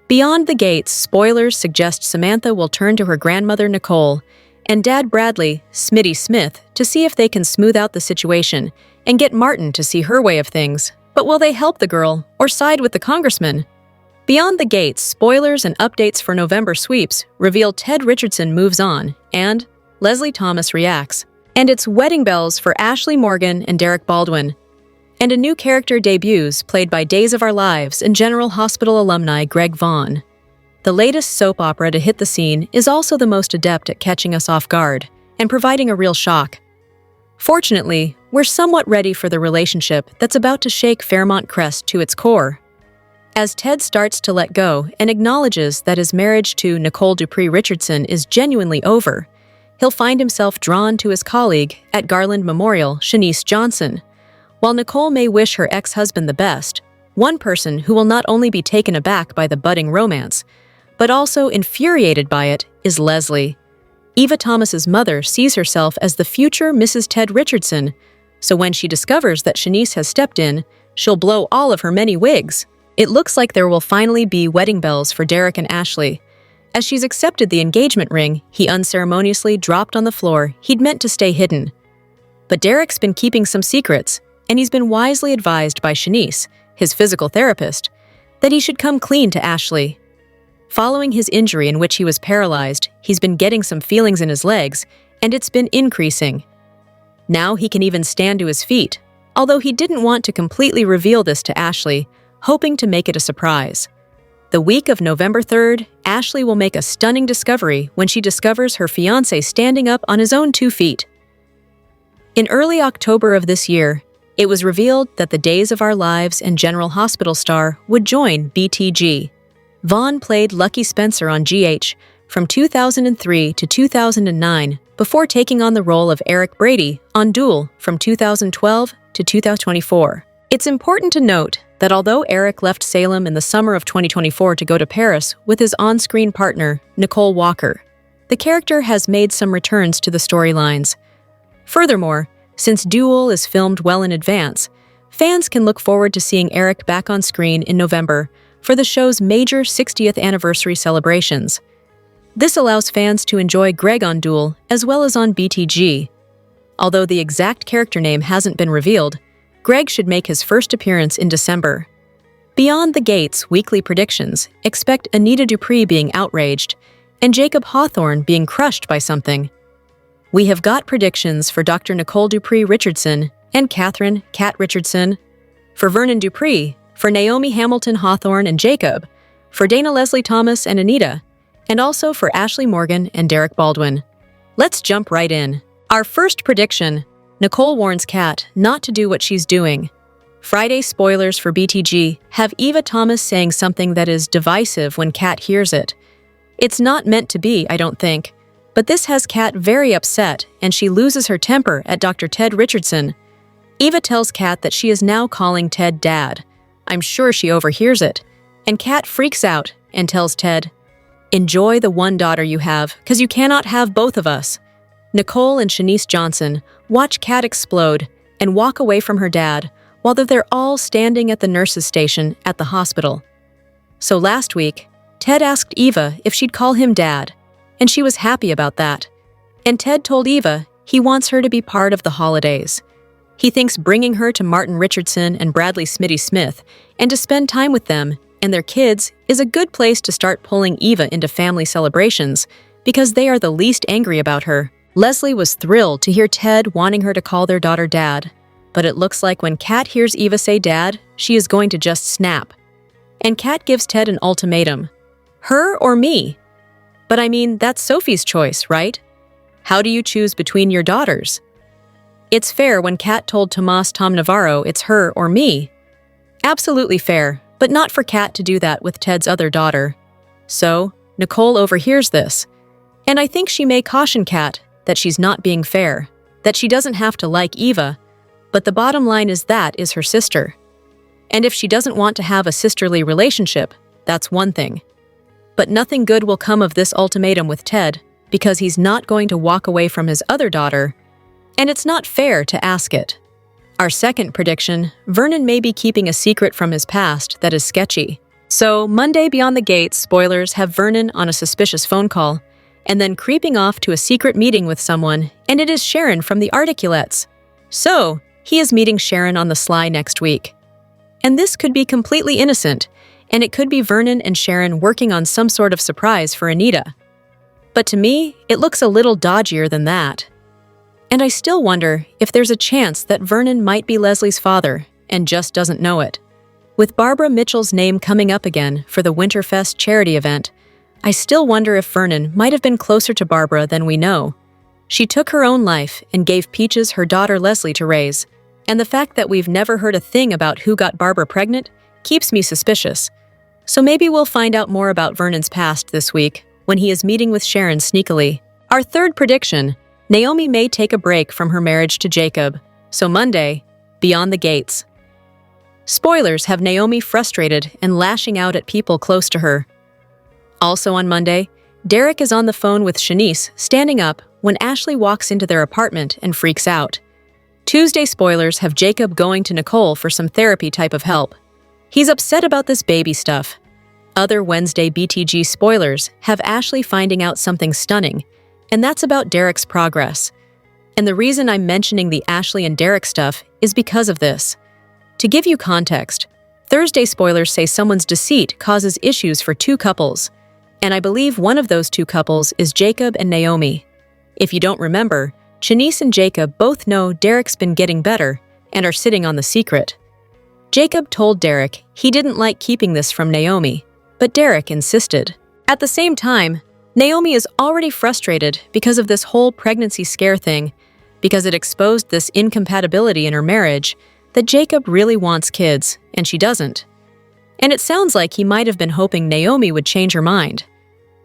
Speaker 1: Beyond the Gates spoilers suggest Samantha will turn to her grandmother Nicole and Dad Bradley, Smitty Smith, to see if they can smooth out the situation and get Martin to see her way of things. But will they help the girl or side with the congressman? Beyond the Gates spoilers and updates for November sweeps reveal Ted Richardson moves on and Leslie Thomas reacts. And it's wedding bells for Ashley Morgan and Derek Baldwin. And a new character debuts played by Days of Our Lives and General Hospital alumni Greg Vaughn. The latest soap opera to hit the scene is also the most adept at catching us off guard and providing a real shock. Fortunately, we're somewhat ready for the relationship that's about to shake Fairmont Crest to its core. As Ted starts to let go and acknowledges that his marriage to Nicole Dupree Richardson is genuinely over, he'll find himself drawn to his colleague at Garland Memorial, Shanice Johnson. While Nicole may wish her ex-husband the best, one person who will not only be taken aback by the budding romance, but also infuriated by it is Leslie. Eva Thomas's mother sees herself as the future Mrs. Ted Richardson, so when she discovers that Shanice has stepped in, she'll blow all of her many wigs. It looks like there will finally be wedding bells for Derek and Ashley. As she's accepted the engagement ring he unceremoniously dropped on the floor he'd meant to stay hidden. But Derek's been keeping some secrets, and he's been wisely advised by Shanice, his physical therapist, that he should come clean to Ashley. Following his injury in which he was paralyzed, he's been getting some feelings in his legs, and it's been increasing. Now he can even stand to his feet, although he didn't want to completely reveal this to Ashley, hoping to make it a surprise. The week of November 3rd, Ashley will make a stunning discovery when she discovers her fiancé standing up on his own 2 feet. In early October of this year, it was revealed that the Days of Our Lives and General Hospital star would join BTG. Vaughn played Lucky Spencer on GH from 2003 to 2009 before taking on the role of Eric Brady on Duel from 2012 to 2024. It's important to note that although Eric left Salem in the summer of 2024 to go to Paris with his on-screen partner, Nicole Walker, the character has made some returns to the storylines. Furthermore, since Duel is filmed well in advance, fans can look forward to seeing Eric back on screen in November for the show's major 60th anniversary celebrations. This allows fans to enjoy Greg on Duel as well as on BTG. Although the exact character name hasn't been revealed, Greg should make his first appearance in December. Beyond the Gates weekly predictions expect Anita Dupree being outraged and Jacob Hawthorne being crushed by something. We have got predictions for Dr. Nicole Dupree Richardson and Catherine Cat Richardson, for Vernon Dupree, for Naomi Hamilton Hawthorne and Jacob, for Dana Leslie Thomas and Anita, and also for Ashley Morgan and Derek Baldwin. Let's jump right in. Our first prediction: Nicole warns Kat not to do what she's doing. Friday spoilers for BTG have Eva Thomas saying something that is divisive when Kat hears it. It's not meant to be, I don't think, but this has Kat very upset and she loses her temper at Dr. Ted Richardson. Eva tells Kat that she is now calling Ted Dad. I'm sure she overhears it, and Kat freaks out and tells Ted, "Enjoy the one daughter you have, because you cannot have both of us." Nicole and Shanice Johnson watch Kat explode and walk away from her dad while they're all standing at the nurse's station at the hospital. So last week, Ted asked Eva if she'd call him Dad, and she was happy about that. And Ted told Eva he wants her to be part of the holidays. He thinks bringing her to Martin Richardson and Bradley Smitty Smith and to spend time with them and their kids is a good place to start pulling Eva into family celebrations because they are the least angry about her. Leslie was thrilled to hear Ted wanting her to call their daughter Dad, but it looks like when Kat hears Eva say Dad, she is going to just snap. And Kat gives Ted an ultimatum. Her or me? But I mean, that's Sophie's choice, right? How do you choose between your daughters? It's fair when Kat told Tomas Tom Navarro it's her or me. Absolutely fair, but not for Kat to do that with Ted's other daughter. So, Nicole overhears this, and I think she may caution Kat that she's not being fair, that she doesn't have to like Eva, but the bottom line is that is her sister. And if she doesn't want to have a sisterly relationship, that's one thing. But nothing good will come of this ultimatum with Ted because he's not going to walk away from his other daughter, and it's not fair to ask it. Our second prediction: Vernon may be keeping a secret from his past that is sketchy. So, Monday Beyond the Gates spoilers have Vernon on a suspicious phone call, and then creeping off to a secret meeting with someone, and it is Sharon from the Articulettes. So, he is meeting Sharon on the sly next week. And this could be completely innocent, and it could be Vernon and Sharon working on some sort of surprise for Anita. But to me, it looks a little dodgier than that. And I still wonder if there's a chance that Vernon might be Leslie's father and just doesn't know it. With Barbara Mitchell's name coming up again for the Winterfest charity event, I still wonder if Vernon might have been closer to Barbara than we know. She took her own life and gave Peaches her daughter Leslie to raise, and the fact that we've never heard a thing about who got Barbara pregnant keeps me suspicious. So maybe we'll find out more about Vernon's past this week when he is meeting with Sharon sneakily. Our third prediction: Naomi may take a break from her marriage to Jacob. So Monday, Beyond the Gates. Spoilers have Naomi frustrated and lashing out at people close to her. Also on Monday, Derek is on the phone with Shanice, standing up when Ashley walks into their apartment and freaks out. Tuesday spoilers have Jacob going to Nicole for some therapy type of help. He's upset about this baby stuff. Other Wednesday BTG spoilers have Ashley finding out something stunning, and that's about Derek's progress. And the reason I'm mentioning the Ashley and Derek stuff is because of this. To give you context, Thursday spoilers say someone's deceit causes issues for two couples, and I believe one of those two couples is Jacob and Naomi. If you don't remember, Shanice and Jacob both know Derek's been getting better and are sitting on the secret. Jacob told Derek he didn't like keeping this from Naomi, but Derek insisted. At the same time, Naomi is already frustrated because of this whole pregnancy scare thing, because it exposed this incompatibility in her marriage that Jacob really wants kids, and she doesn't. And it sounds like he might have been hoping Naomi would change her mind.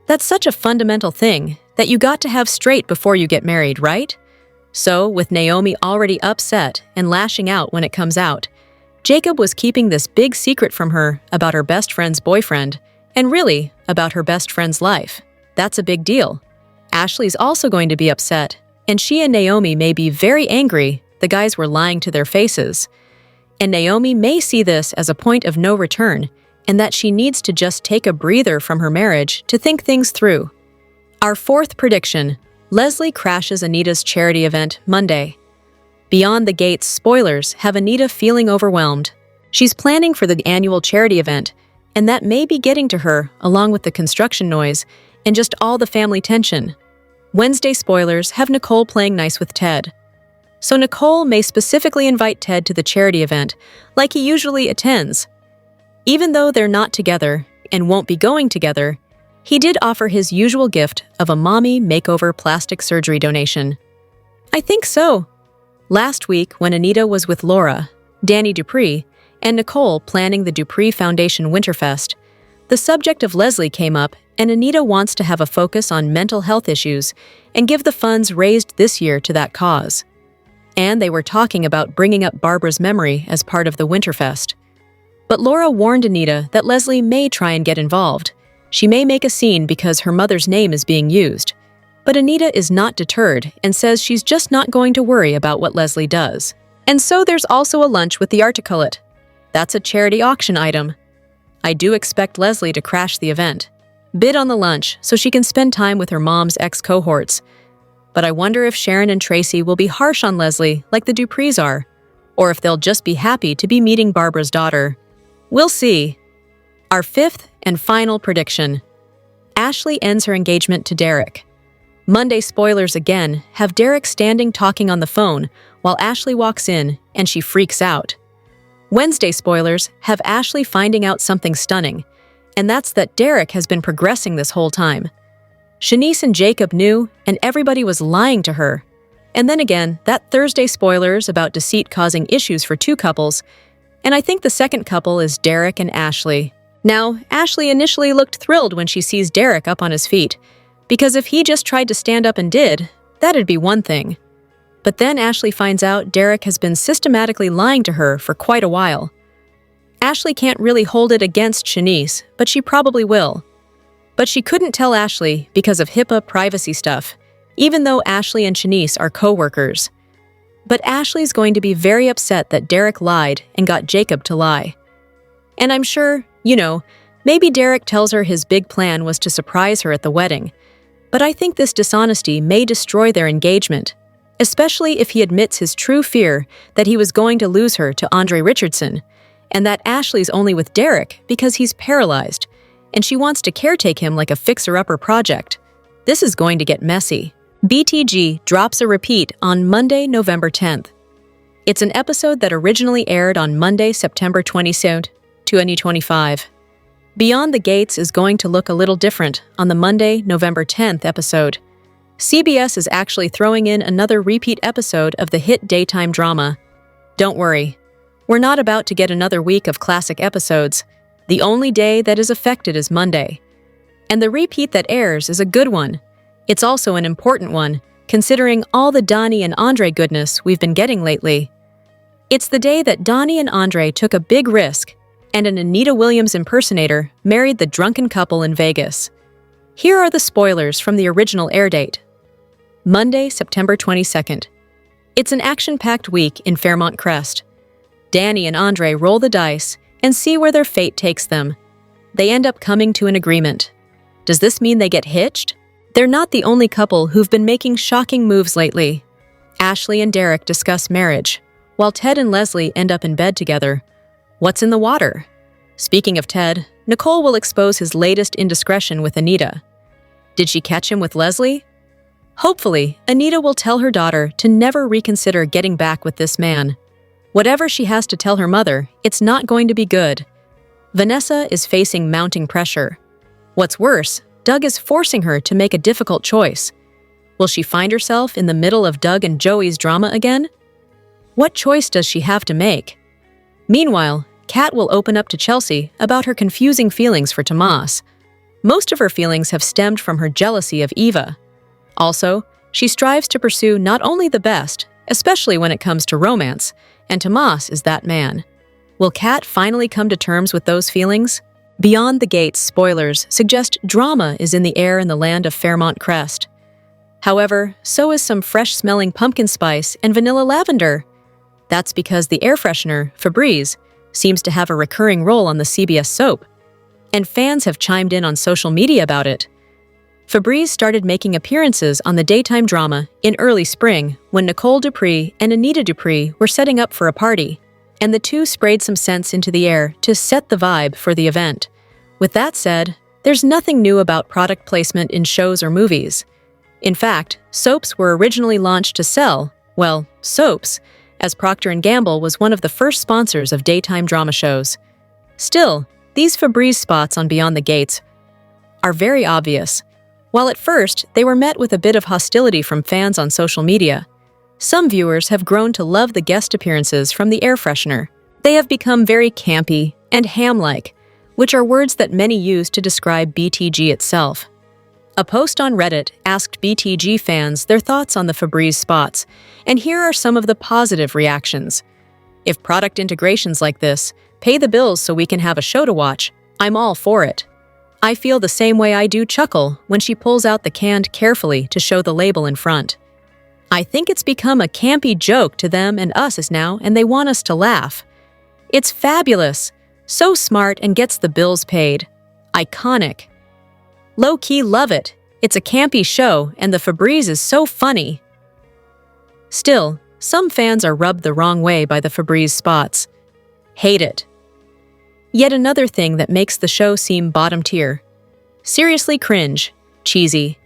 Speaker 1: That's such a fundamental thing that you got to have straight before you get married, right? So, with Naomi already upset and lashing out when it comes out, Jacob was keeping this big secret from her about her best friend's boyfriend, and really, about her best friend's life. That's a big deal. Ashley's also going to be upset, and she and Naomi may be very angry the guys were lying to their faces. And Naomi may see this as a point of no return, and that she needs to just take a breather from her marriage to think things through. Our fourth prediction: Leslie crashes Anita's charity event Monday. Beyond the Gates spoilers have Anita feeling overwhelmed. She's planning for the annual charity event, and that may be getting to her, along with the construction noise and just all the family tension. Wednesday spoilers have Nicole playing nice with Ted. So Nicole may specifically invite Ted to the charity event, like he usually attends. Even though they're not together and won't be going together, he did offer his usual gift of a mommy makeover plastic surgery donation. I think so. Last week, when Anita was with Laura, Danny Dupree, and Nicole planning the Dupree Foundation Winterfest, the subject of Leslie came up, and Anita wants to have a focus on mental health issues and give the funds raised this year to that cause. And they were talking about bringing up Barbara's memory as part of the Winterfest. But Laura warned Anita that Leslie may try and get involved. She may make a scene because her mother's name is being used. But Anita is not deterred and says she's just not going to worry about what Leslie does. And so there's also a lunch with the articulate. That's a charity auction item. I do expect Leslie to crash the event, bid on the lunch so she can spend time with her mom's ex-cohorts. But I wonder if Sharon and Tracy will be harsh on Leslie like the Duprees are, or if they'll just be happy to be meeting Barbara's daughter. We'll see. Our fifth and final prediction. Ashley ends her engagement to Derek. Monday spoilers again have Derek standing talking on the phone while Ashley walks in and she freaks out. Wednesday spoilers have Ashley finding out something stunning, and that's that Derek has been progressing this whole time. Shanice and Jacob knew, and everybody was lying to her. And then again, that Thursday spoilers about deceit causing issues for two couples, and I think the second couple is Derek and Ashley. Now, Ashley initially looked thrilled when she sees Derek up on his feet, because if he just tried to stand up and did, that'd be one thing. But then Ashley finds out Derek has been systematically lying to her for quite a while. Ashley can't really hold it against Shanice, but she probably will. But she couldn't tell Ashley because of HIPAA privacy stuff, even though Ashley and Shanice are co-workers. But Ashley's going to be very upset that Derek lied and got Jacob to lie. And I'm sure, maybe Derek tells her his big plan was to surprise her at the wedding. But I think this dishonesty may destroy their engagement, especially if he admits his true fear that he was going to lose her to Andre Richardson, and that Ashley's only with Derek because he's paralyzed, and she wants to caretake him like a fixer-upper project. This is going to get messy. BTG drops a repeat on Monday, November 10th. It's an episode that originally aired on Monday, September 27th, 2025. Beyond the Gates is going to look a little different on the Monday, November 10th episode. CBS is actually throwing in another repeat episode of the hit daytime drama. Don't worry, we're not about to get another week of classic episodes. The only day that is affected is Monday. And the repeat that airs is a good one. It's also an important one, considering all the Donnie and Andre goodness we've been getting lately. It's the day that Donnie and Andre took a big risk, and an Anita Williams impersonator married the drunken couple in Vegas. Here are the spoilers from the original air date. Monday, September 22nd. It's an action-packed week in Fairmont Crest. Danny and Andre roll the dice and see where their fate takes them. They end up coming to an agreement. Does this mean they get hitched? They're not the only couple who've been making shocking moves lately. Ashley and Derek discuss marriage, while Ted and Leslie end up in bed together. What's in the water? Speaking of Ted, Nicole will expose his latest indiscretion with Anita. Did she catch him with Leslie? Hopefully, Anita will tell her daughter to never reconsider getting back with this man. Whatever she has to tell her mother, it's not going to be good. Vanessa is facing mounting pressure. What's worse, Doug is forcing her to make a difficult choice. Will she find herself in the middle of Doug and Joey's drama again? What choice does she have to make? Meanwhile, Kat will open up to Chelsea about her confusing feelings for Tomas. Most of her feelings have stemmed from her jealousy of Eva. Also, she strives to pursue not only the best, especially when it comes to romance, and Tomas is that man. Will Kat finally come to terms with those feelings? Beyond the Gates spoilers suggest drama is in the air in the land of Fairmont Crest. However, so is some fresh-smelling pumpkin spice and vanilla lavender. That's because the air freshener, Febreze, seems to have a recurring role on the CBS soap, and fans have chimed in on social media about it. Febreze started making appearances on the daytime drama in early spring when Nicole Dupree and Anita Dupree were setting up for a party, and the two sprayed some scents into the air to set the vibe for the event. With that said, there's nothing new about product placement in shows or movies. In fact, soaps were originally launched to sell, well, soaps, as Procter & Gamble was one of the first sponsors of daytime drama shows. Still, these Febreze spots on Beyond the Gates are very obvious. While at first they were met with a bit of hostility from fans on social media, some viewers have grown to love the guest appearances from the air freshener. They have become very campy and ham-like, which are words that many use to describe BTG itself. A post on Reddit asked BTG fans their thoughts on the Febreze spots, and here are some of the positive reactions. If product integrations like this pay the bills so we can have a show to watch, I'm all for it. I feel the same way I do Chuckle when she pulls out the can carefully to show the label in front. I think it's become a campy joke to them and us now, and they want us to laugh. It's fabulous, so smart and gets the bills paid. Iconic. Low-key love it. It's a campy show, and the Febreze is so funny. Still, some fans are rubbed the wrong way by the Febreze spots. Hate it. Yet another thing that makes the show seem bottom tier. Seriously cringe. Cheesy.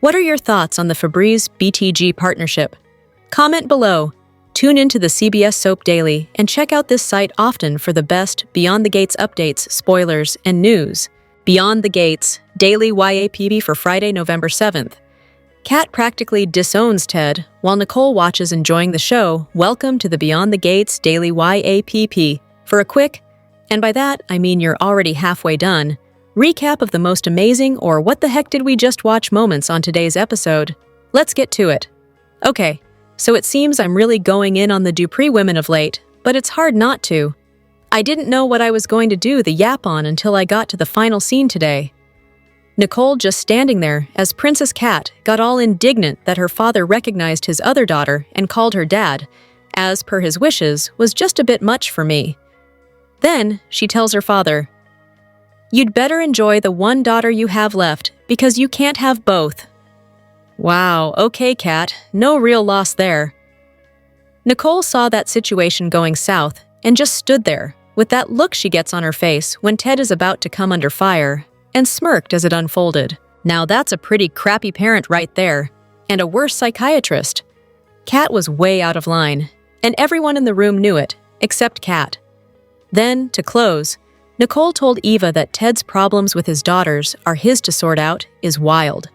Speaker 1: What are your thoughts on the Febreze-BTG partnership? Comment below. Tune into the CBS Soap Daily and check out this site often for the best Beyond the Gates updates, spoilers, and news. Beyond the Gates, Daily YAPB for Friday, November 7th. Kat practically disowns Ted, while Nicole watches enjoying the show. Welcome to the Beyond the Gates Daily YAPP. For a quick, and by that I mean you're already halfway done, recap of the most amazing or what the heck did we just watch moments on today's episode. Let's get to it. Okay, so it seems I'm really going in on the Dupree women of late, but it's hard not to. I didn't know what I was going to do the yap on until I got to the final scene today. Nicole just standing there as Princess Kat got all indignant that her father recognized his other daughter and called her dad, as per his wishes, was just a bit much for me. Then she tells her father, "You'd better enjoy the one daughter you have left, because you can't have both." Wow, okay, Kat, no real loss there. Nicole saw that situation going south and just stood there, with that look she gets on her face when Ted is about to come under fire, and smirked as it unfolded. Now that's a pretty crappy parent right there, and a worse psychiatrist. Kat was way out of line, and everyone in the room knew it, except Kat. Then, to close, Nicole told Eva that Ted's problems with his daughters are his to sort out is wild.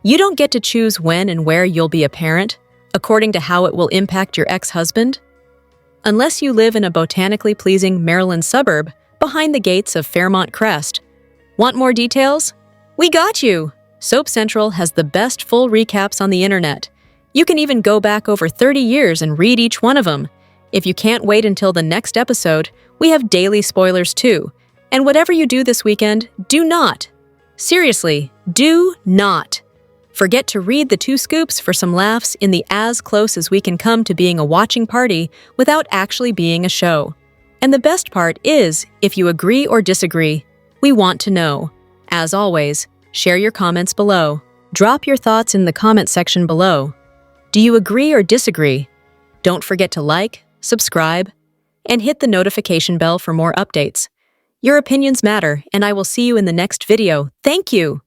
Speaker 1: You don't get to choose when and where you'll be a parent, according to how it will impact your ex-husband. Unless you live in a botanically pleasing Maryland suburb behind the gates of Fairmont Crest. Want more details? We got you! Soap Central has the best full recaps on the internet. You can even go back over 30 years and read each one of them. If you can't wait until the next episode, we have daily spoilers too. And whatever you do this weekend, do not. Seriously, do not. Forget to read the 2 scoops for some laughs in the as close as we can come to being a watching party without actually being a show. And the best part is, if you agree or disagree, we want to know. As always, share your comments below. Drop your thoughts in the comment section below. Do you agree or disagree? Don't forget to like, subscribe, and hit the notification bell for more updates. Your opinions matter, and I will see you in the next video. Thank you!